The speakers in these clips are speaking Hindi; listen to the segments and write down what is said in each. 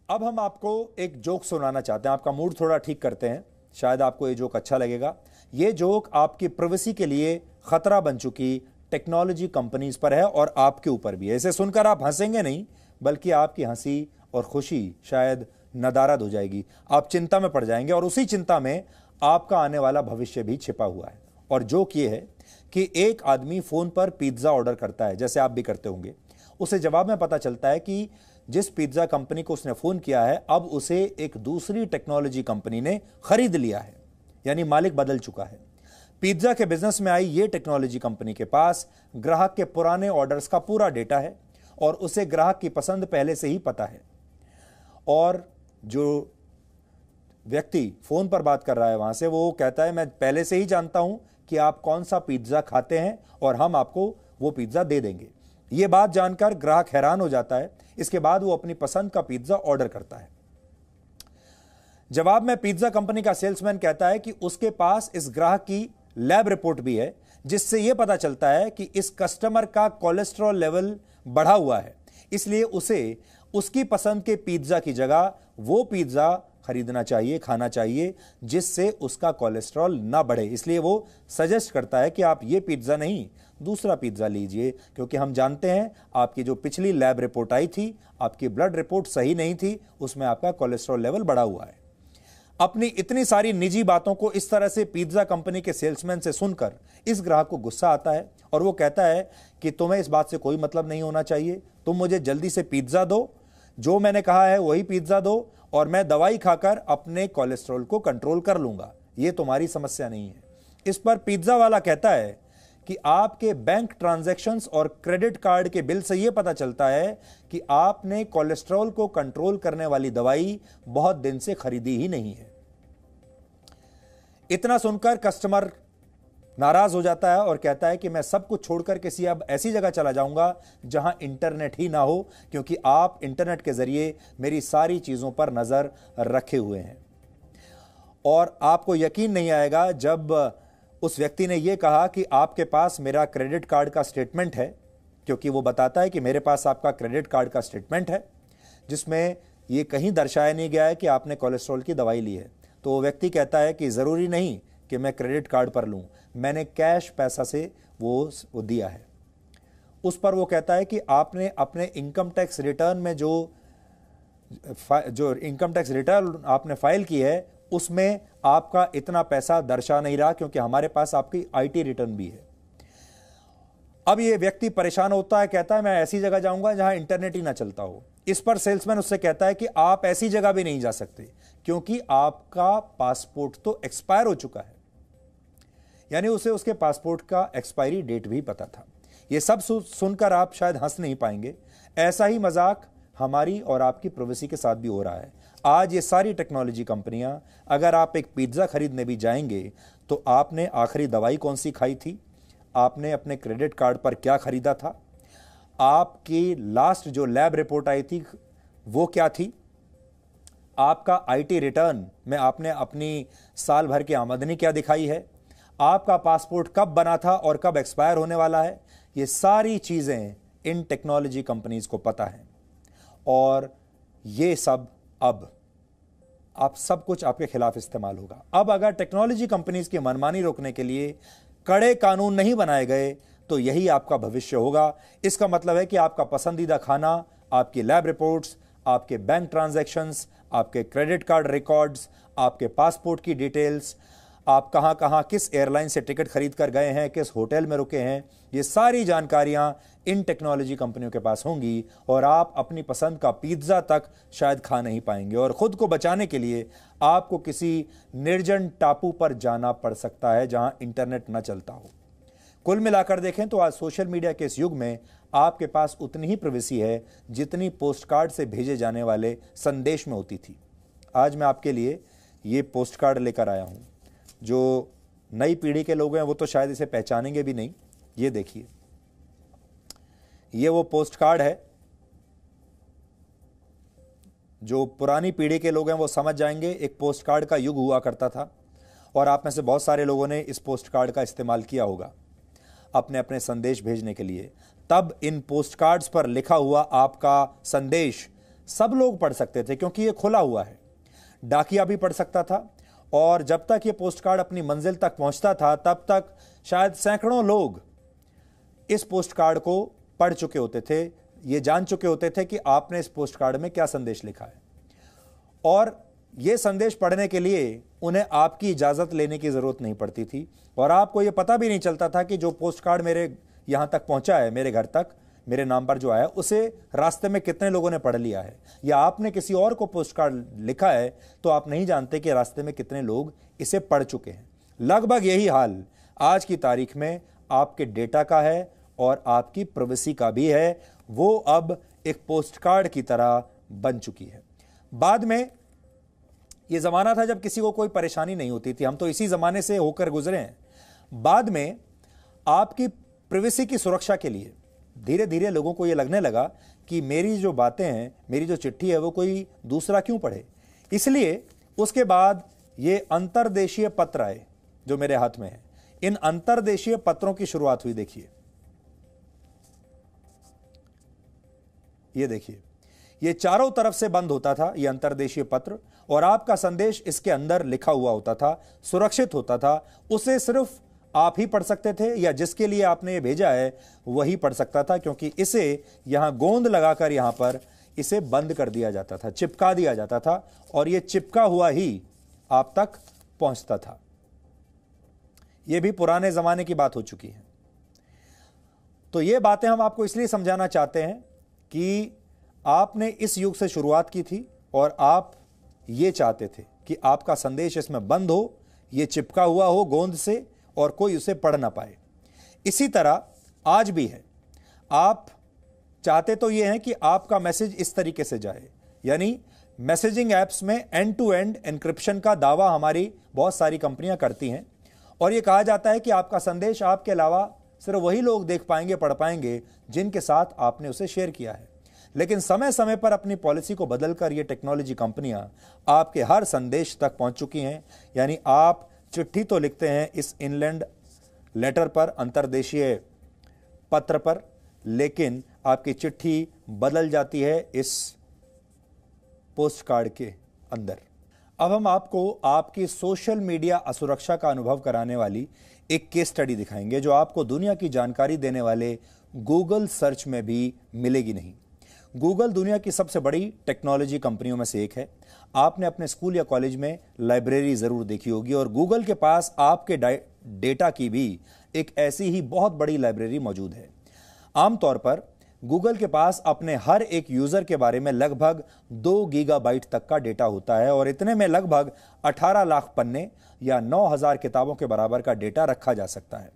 अब हम आपको एक जोक सुनाना चाहते हैं, आपका मूड थोड़ा ठीक करते हैं, शायद आपको ये जोक अच्छा लगेगा। ये जोक आपकी प्राइवेसी के लिए खतरा बन चुकी टेक्नोलॉजी कंपनीज पर है और आपके ऊपर भी है। इसे सुनकर आप हंसेंगे नहीं, बल्कि आपकी हंसी और खुशी शायद नदारद हो जाएगी। आप चिंता में पड़ जाएंगे और उसी चिंता में आपका आने वाला भविष्य भी छिपा हुआ है। और जोक ये है कि एक आदमी फोन पर पिज्जा ऑर्डर करता है, जैसे आप भी करते होंगे। उसे जवाब में पता चलता है कि जिस पिज्जा कंपनी को उसने फोन किया है, अब उसे एक दूसरी टेक्नोलॉजी कंपनी ने खरीद लिया है, यानी मालिक बदल चुका है। पिज्जा के बिजनेस में आई ये टेक्नोलॉजी कंपनी के पास ग्राहक के पुराने ऑर्डर्स का पूरा डेटा है और उसे ग्राहक की पसंद पहले से ही पता है। और जो व्यक्ति फोन पर बात कर रहा है वहां से, वो कहता है मैं पहले से ही जानता हूं कि आप कौन सा पिज्जा खाते हैं और हम आपको वो पिज्जा दे देंगे। यह बात जानकर ग्राहक हैरान हो जाता है। इसके बाद वो अपनी पसंद का पिज्जा ऑर्डर करता है। जवाब में पिज्जा कंपनी का सेल्समैन कहता है कि उसके पास इस ग्राहक की लैब रिपोर्ट भी है, जिससे यह पता चलता है कि इस कस्टमर का कोलेस्ट्रॉल लेवल बढ़ा हुआ है, इसलिए उसे उसकी पसंद के पिज्जा की जगह वो पिज्जा खरीदना चाहिए, खाना चाहिए, जिससे उसका कोलेस्ट्रॉल ना बढ़े। इसलिए वो सजेस्ट करता है कि आप ये पिज्जा नहीं, दूसरा पिज्जा लीजिए, क्योंकि हम जानते हैं आपकी जो पिछली लैब रिपोर्ट आई थी, आपकी ब्लड रिपोर्ट सही नहीं थी, उसमें आपका कोलेस्ट्रॉल लेवल बढ़ा हुआ है। अपनी इतनी सारी निजी बातों को इस तरह से पिज्जा कंपनी के सेल्समैन से सुनकर इस ग्राहक को गुस्सा आता है और वो कहता है कि तुम्हें इस बात से कोई मतलब नहीं होना चाहिए, तुम मुझे जल्दी से पिज्जा दो, जो मैंने कहा है वही पिज्जा दो, और मैं दवाई खाकर अपने कोलेस्ट्रॉल को कंट्रोल कर लूंगा, ये तुम्हारी समस्या नहीं है। इस पर पिज्जा वाला कहता है कि आपके बैंक ट्रांजैक्शंस और क्रेडिट कार्ड के बिल से यह पता चलता है कि आपने कोलेस्ट्रॉल को कंट्रोल करने वाली दवाई बहुत दिन से खरीदी ही नहीं है। इतना सुनकर कस्टमर नाराज हो जाता है और कहता है कि मैं सब कुछ छोड़कर किसी अब ऐसी जगह चला जाऊंगा जहां इंटरनेट ही ना हो, क्योंकि आप इंटरनेट के जरिए मेरी सारी चीजों पर नजर रखे हुए हैं। और आपको यकीन नहीं आएगा जब उस व्यक्ति ने यह कहा कि आपके पास मेरा क्रेडिट कार्ड का स्टेटमेंट है, क्योंकि वो बताता है कि मेरे पास आपका क्रेडिट कार्ड का स्टेटमेंट है जिसमें यह कहीं दर्शाया नहीं गया है कि आपने कोलेस्ट्रॉल की दवाई ली है। तो वो व्यक्ति कहता है कि जरूरी नहीं कि मैं क्रेडिट कार्ड पर लूं, मैंने कैश पैसा से वो दिया है। उस पर वो कहता है कि आपने अपने इनकम टैक्स रिटर्न में जो इनकम टैक्स रिटर्न आपने फाइल की है, उसमें आपका इतना पैसा दर्शा नहीं रहा, क्योंकि हमारे पास आपकी आईटी रिटर्न भी है। अब ये व्यक्ति परेशान होता है, कहता है मैं ऐसी जगह जाऊंगा जहां इंटरनेट ही ना चलता हो। इस पर सेल्समैन उससे कहता है कि आप ऐसी जगह भी नहीं जा सकते, क्योंकि आपका पासपोर्ट तो एक्सपायर हो चुका है। यानी उसे उसके पासपोर्ट का एक्सपायरी डेट भी पता था। यह सब सुनकर आप शायद हंस नहीं पाएंगे। ऐसा ही मजाक हमारी और आपकी प्राइवेसी के साथ भी हो रहा है। आज ये सारी टेक्नोलॉजी कंपनियां, अगर आप एक पिज्जा खरीदने भी जाएंगे तो आपने आखिरी दवाई कौन सी खाई थी, आपने अपने क्रेडिट कार्ड पर क्या खरीदा था, आपकी लास्ट जो लैब रिपोर्ट आई थी वो क्या थी, आपका आईटी रिटर्न में आपने अपनी साल भर की आमदनी क्या दिखाई है, आपका पासपोर्ट कब बना था और कब एक्सपायर होने वाला है। ये सारी चीजें इन टेक्नोलॉजी कंपनीज को पता है और ये सब अब आप सब कुछ आपके खिलाफ इस्तेमाल होगा। अब अगर टेक्नोलॉजी कंपनीज की मनमानी रोकने के लिए कड़े कानून नहीं बनाए गए तो यही आपका भविष्य होगा। इसका मतलब है कि आपका पसंदीदा खाना, आपकी लैब रिपोर्ट्स, आपके बैंक ट्रांजैक्शंस, आपके क्रेडिट कार्ड रिकॉर्ड्स, आपके पासपोर्ट की डिटेल्स, आप कहां कहां किस एयरलाइन से टिकट खरीद कर गए हैं, किस होटल में रुके हैं, ये सारी जानकारियां इन टेक्नोलॉजी कंपनियों के पास होंगी और आप अपनी पसंद का पिज्जा तक शायद खा नहीं पाएंगे। और खुद को बचाने के लिए आपको किसी निर्जन टापू पर जाना पड़ सकता है जहां इंटरनेट न चलता हो। कुल मिलाकर देखें तो आज सोशल मीडिया के इस युग में आपके पास उतनी ही प्राइवेसी है जितनी पोस्टकार्ड से भेजे जाने वाले संदेश में होती थी। आज मैं आपके लिए ये पोस्टकार्ड लेकर आया हूं। जो नई पीढ़ी के लोग हैं वो तो शायद इसे पहचानेंगे भी नहीं। ये देखिए, ये वो पोस्टकार्ड है। जो पुरानी पीढ़ी के लोग हैं वो समझ जाएंगे, एक पोस्टकार्ड का युग हुआ करता था और आप में से बहुत सारे लोगों ने इस पोस्टकार्ड का इस्तेमाल किया होगा अपने अपने संदेश भेजने के लिए। तब इन पोस्टकार्ड्स पर लिखा हुआ आपका संदेश सब लोग पढ़ सकते थे क्योंकि ये खुला हुआ है। डाकिया भी पढ़ सकता था और जब तक ये पोस्ट कार्ड अपनी मंजिल तक पहुंचता था तब तक शायद सैकड़ों लोग इस पोस्ट कार्ड को पढ़ चुके होते थे, ये जान चुके होते थे कि आपने इस पोस्ट कार्ड में क्या संदेश लिखा है। और यह संदेश पढ़ने के लिए उन्हें आपकी इजाजत लेने की जरूरत नहीं पड़ती थी और आपको यह पता भी नहीं चलता था कि जो पोस्ट कार्ड मेरे यहां तक पहुंचा है, मेरे घर तक मेरे नाम पर जो आया, उसे रास्ते में कितने लोगों ने पढ़ लिया है, या आपने किसी और को पोस्ट कार्ड लिखा है तो आप नहीं जानते कि रास्ते में कितने लोग इसे पढ़ चुके हैं। लगभग यही हाल आज की तारीख में आपके डेटा का है और आपकी प्राइवेसी का भी है। वो अब एक पोस्ट कार्ड की तरह बन चुकी है। बाद में यह जमाना था जब किसी को कोई परेशानी नहीं होती थी, हम तो इसी जमाने से होकर गुजरे हैं। बाद में आपकी प्राइवेसी की सुरक्षा के लिए धीरे धीरे लोगों को यह लगने लगा कि मेरी जो बातें हैं, मेरी जो चिट्ठी है, वो कोई दूसरा क्यों पढ़े। इसलिए उसके बाद ये अंतर्देशीय पत्र आए जो मेरे हाथ में है। इन अंतर्देशीय पत्रों की शुरुआत हुई। देखिए, ये देखिए, ये चारों तरफ से बंद होता था ये अंतर्देशीय पत्र और आपका संदेश इसके अंदर लिखा हुआ होता था, सुरक्षित होता था। उसे सिर्फ आप ही पढ़ सकते थे या जिसके लिए आपने ये भेजा है वही पढ़ सकता था, क्योंकि इसे यहां गोंद लगाकर यहां पर इसे बंद कर दिया जाता था, चिपका दिया जाता था और ये चिपका हुआ ही आप तक पहुंचता था। यह भी पुराने जमाने की बात हो चुकी है। तो ये बातें हम आपको इसलिए समझाना चाहते हैं कि आपने इस युग से शुरुआत की थी और आप ये चाहते थे कि आपका संदेश इसमें बंद हो, ये चिपका हुआ हो गोंद से और कोई उसे पढ़ ना पाए। इसी तरह आज भी है। आप चाहते तो यह है कि आपका मैसेज इस तरीके से जाए, यानी मैसेजिंग एप्स में एंड टू एंड एन्क्रिप्शन का दावा हमारी बहुत सारी कंपनियां करती हैं और यह कहा जाता है कि आपका संदेश आपके अलावा सिर्फ वही लोग देख पाएंगे, पढ़ पाएंगे जिनके साथ आपने उसे शेयर किया है। लेकिन समय समय पर अपनी पॉलिसी को बदलकर ये टेक्नोलॉजी कंपनियां आपके हर संदेश तक पहुंच चुकी हैं। यानी आप चिट्ठी तो लिखते हैं इस इनलैंड लेटर पर, अंतर्देशीय पत्र पर, लेकिन आपकी चिट्ठी बदल जाती है इस पोस्ट कार्ड के अंदर। अब हम आपको आपकी सोशल मीडिया असुरक्षा का अनुभव कराने वाली एक केस स्टडी दिखाएंगे जो आपको दुनिया की जानकारी देने वाले गूगल सर्च में भी मिलेगी नहीं। गूगल दुनिया की सबसे बड़ी टेक्नोलॉजी कंपनियों में से एक है। आपने अपने स्कूल या कॉलेज में लाइब्रेरी जरूर देखी होगी और गूगल के पास आपके डेटा की भी एक ऐसी ही बहुत बड़ी लाइब्रेरी मौजूद है। आमतौर पर गूगल के पास अपने हर एक यूजर के बारे में लगभग 2 गीगाबाइट तक का डेटा होता है और इतने में लगभग 18 लाख पन्ने या 9000 किताबों के बराबर का डेटा रखा जा सकता है।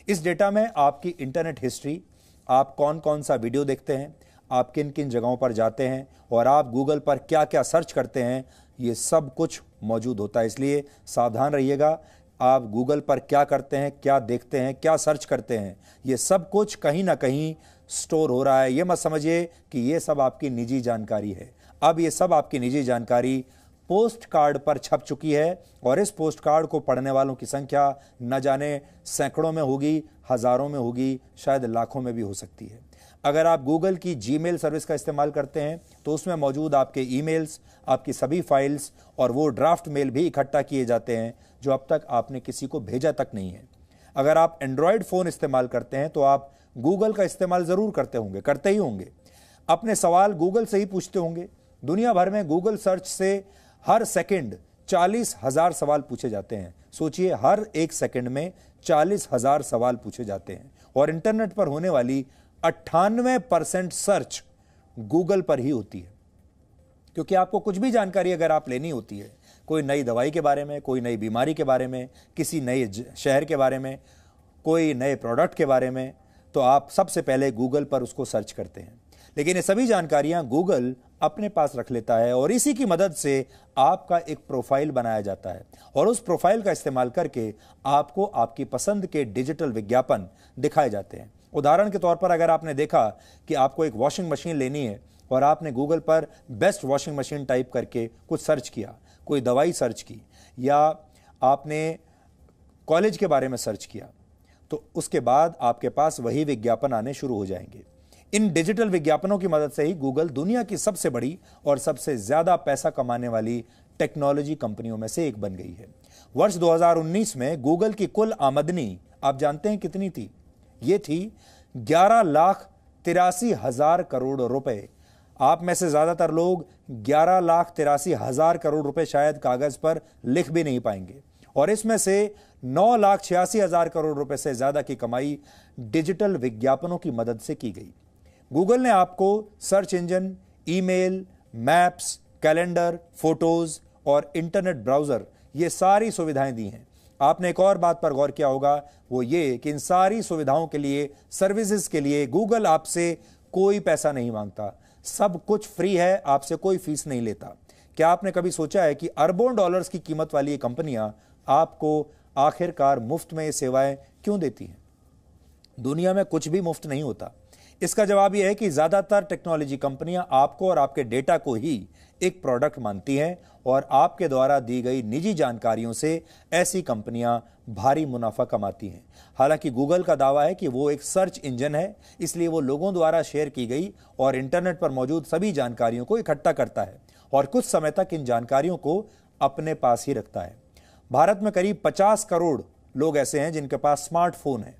इस डेटा में आपकी इंटरनेट हिस्ट्री, आप कौन कौन सा वीडियो देखते हैं, आप किन किन जगहों पर जाते हैं और आप गूगल पर क्या क्या सर्च करते हैं, ये सब कुछ मौजूद होता है। इसलिए सावधान रहिएगा। आप गूगल पर क्या करते हैं, क्या देखते हैं, क्या सर्च करते हैं, ये सब कुछ कहीं ना कहीं स्टोर हो रहा है। ये मत समझिए कि ये सब आपकी निजी जानकारी है। अब ये सब आपकी निजी जानकारी पोस्ट कार्ड पर छप चुकी है और इस पोस्ट कार्ड को पढ़ने वालों की संख्या न जाने सैकड़ों में होगी, हजारों में होगी, शायद लाखों में भी हो सकती है। अगर आप गूगल की जीमेल सर्विस का इस्तेमाल करते हैं तो उसमें मौजूद आपके ईमेल्स, आपकी सभी फाइल्स और वो ड्राफ्ट मेल भी इकट्ठा किए जाते हैं जो अब तक आपने किसी को भेजा तक नहीं है। अगर आप एंड्रॉयड फोन इस्तेमाल करते हैं तो आप गूगल का इस्तेमाल जरूर करते ही होंगे। अपने सवाल गूगल से ही पूछते होंगे। दुनिया भर में गूगल सर्च से हर सेकंड 40,000 सवाल पूछे जाते हैं। सोचिए, हर एक सेकंड में 40,000 सवाल पूछे जाते हैं और इंटरनेट पर होने वाली 98% सर्च गूगल पर ही होती है। क्योंकि आपको कुछ भी जानकारी अगर आप लेनी होती है, कोई नई दवाई के बारे में, कोई नई बीमारी के बारे में, किसी नए शहर के बारे में, कोई नए प्रोडक्ट के बारे में, तो आप सबसे पहले गूगल पर उसको सर्च करते हैं। लेकिन ये सभी जानकारियां गूगल अपने पास रख लेता है और इसी की मदद से आपका एक प्रोफाइल बनाया जाता है और उस प्रोफाइल का इस्तेमाल करके आपको आपकी पसंद के डिजिटल विज्ञापन दिखाए जाते हैं। उदाहरण के तौर पर अगर आपने देखा कि आपको एक वॉशिंग मशीन लेनी है और आपने गूगल पर बेस्ट वॉशिंग मशीन टाइप करके कुछ सर्च किया, कोई दवाई सर्च की या आपने कॉलेज के बारे में सर्च किया, तो उसके बाद आपके पास वही विज्ञापन आने शुरू हो जाएंगे। इन डिजिटल विज्ञापनों की मदद से ही गूगल दुनिया की सबसे बड़ी और सबसे ज्यादा पैसा कमाने वाली टेक्नोलॉजी कंपनियों में से एक बन गई है। वर्ष 2019 में गूगल की कुल आमदनी आप जानते हैं कितनी थी? यह थी 11,83,000 करोड़ रुपए। आप में से ज्यादातर लोग 11,83,000 करोड़ रुपए शायद कागज पर लिख भी नहीं पाएंगे, और इसमें से 9,86,000 करोड़ रुपए से ज्यादा की कमाई डिजिटल विज्ञापनों की मदद से की गई। गूगल ने आपको search engine, email, maps, calendar, photos और इंटरनेट ब्राउजर, ये सारी सुविधाएं दी हैं। आपने एक और बात पर गौर किया होगा, वो ये कि इन सारी सुविधाओं के लिए, सर्विसेज के लिए गूगल आपसे कोई पैसा नहीं मांगता। सब कुछ फ्री है, आपसे कोई फीस नहीं लेता। क्या आपने कभी सोचा है कि अरबों डॉलर्स की कीमत वाली ये कंपनियां आपको आखिरकार मुफ्त में ये सेवाएं क्यों देती हैं? दुनिया में कुछ भी मुफ्त नहीं होता। इसका जवाब यह है कि ज्यादातर टेक्नोलॉजी कंपनियां आपको और आपके डेटा को ही एक प्रोडक्ट मानती हैं, और आपके द्वारा दी गई निजी जानकारियों से ऐसी कंपनियां भारी मुनाफा कमाती हैं। हालांकि गूगल का दावा है कि वो एक सर्च इंजन है, इसलिए वो लोगों द्वारा शेयर की गई और इंटरनेट पर मौजूद सभी जानकारियों को इकट्ठा करता है और कुछ समय तक इन जानकारियों को अपने पास ही रखता है। भारत में करीब 50 करोड़ लोग ऐसे हैं जिनके पास स्मार्टफोन है,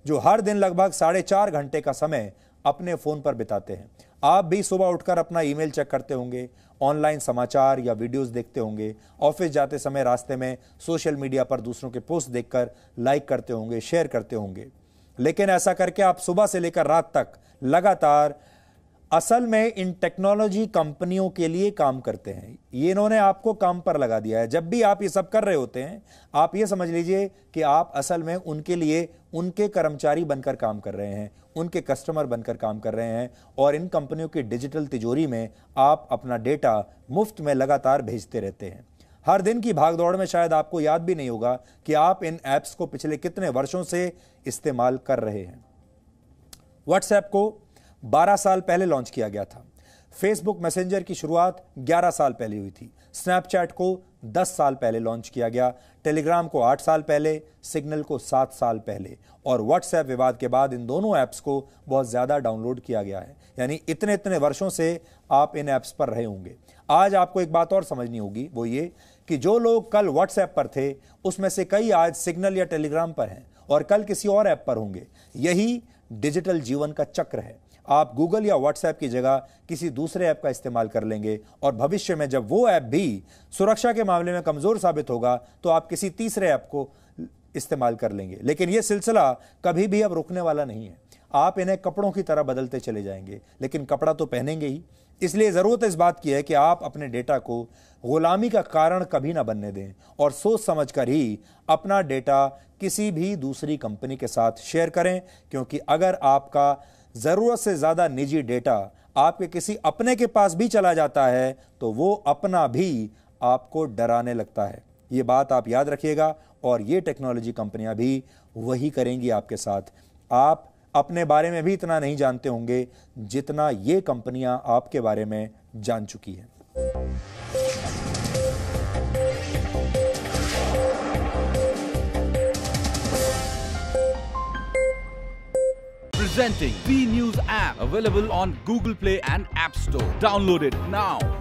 जो हर दिन लगभग 4.5 घंटे का समय अपने फोन पर बिताते हैं। आप भी सुबह उठकर अपना ईमेल चेक करते होंगे, ऑनलाइन समाचार या वीडियोस देखते होंगे, ऑफिस जाते समय रास्ते में सोशल मीडिया पर दूसरों के पोस्ट देखकर लाइक करते होंगे, शेयर करते होंगे। लेकिन ऐसा करके आप सुबह से लेकर रात तक लगातार असल में इन टेक्नोलॉजी कंपनियों के लिए काम करते हैं। ये इन्होंने आपको काम पर लगा दिया है। जब भी आप ये सब कर रहे होते हैं, आप ये समझ लीजिए कि आप असल में उनके लिए उनके कर्मचारी बनकर काम कर रहे हैं, उनके कस्टमर बनकर काम कर रहे हैं, और इन कंपनियों की डिजिटल तिजोरी में आप अपना डेटा मुफ्त में लगातार भेजते रहते हैं। हर दिन की भागदौड़ में शायद आपको याद भी नहीं होगा कि आप इन ऐप्स को पिछले कितने वर्षों से इस्तेमाल कर रहे हैं। व्हाट्सएप को 12 साल पहले लॉन्च किया गया था। फेसबुक मैसेंजर की शुरुआत 11 साल पहले हुई थी। स्नैपचैट को 10 साल पहले लॉन्च किया गया। टेलीग्राम को 8 साल पहले, सिग्नल को 7 साल पहले, और व्हाट्सएप विवाद के बाद इन दोनों ऐप्स को बहुत ज्यादा डाउनलोड किया गया है। यानी इतने इतने वर्षों से आप इन ऐप्स पर रहे होंगे। आज आपको एक बात और समझनी होगी, वो ये कि जो लोग कल व्हाट्सएप पर थे, उसमें से कई आज सिग्नल या टेलीग्राम पर हैं और कल किसी और ऐप पर होंगे। यही डिजिटल जीवन का चक्र है। आप गूगल या व्हाट्सएप की जगह किसी दूसरे ऐप का इस्तेमाल कर लेंगे, और भविष्य में जब वो ऐप भी सुरक्षा के मामले में कमजोर साबित होगा तो आप किसी तीसरे ऐप को इस्तेमाल कर लेंगे। लेकिन यह सिलसिला कभी भी अब रुकने वाला नहीं है। आप इन्हें कपड़ों की तरह बदलते चले जाएंगे, लेकिन कपड़ा तो पहनेंगे ही। इसलिए जरूरत इस बात की है कि आप अपने डेटा को गुलामी का कारण कभी ना बनने दें, और सोच समझकर ही अपना डेटा किसी भी दूसरी कंपनी के साथ शेयर करें, क्योंकि अगर आपका जरूरत से ज्यादा निजी डेटा आपके किसी अपने के पास भी चला जाता है तो वो अपना भी आपको डराने लगता है। ये बात आप याद रखिएगा, और ये टेक्नोलॉजी कंपनियां भी वही करेंगी आपके साथ। आप अपने बारे में भी इतना नहीं जानते होंगे जितना ये कंपनियां आपके बारे में जान चुकी हैं। Presenting B News app, available on Google Play and App Store. Download it now.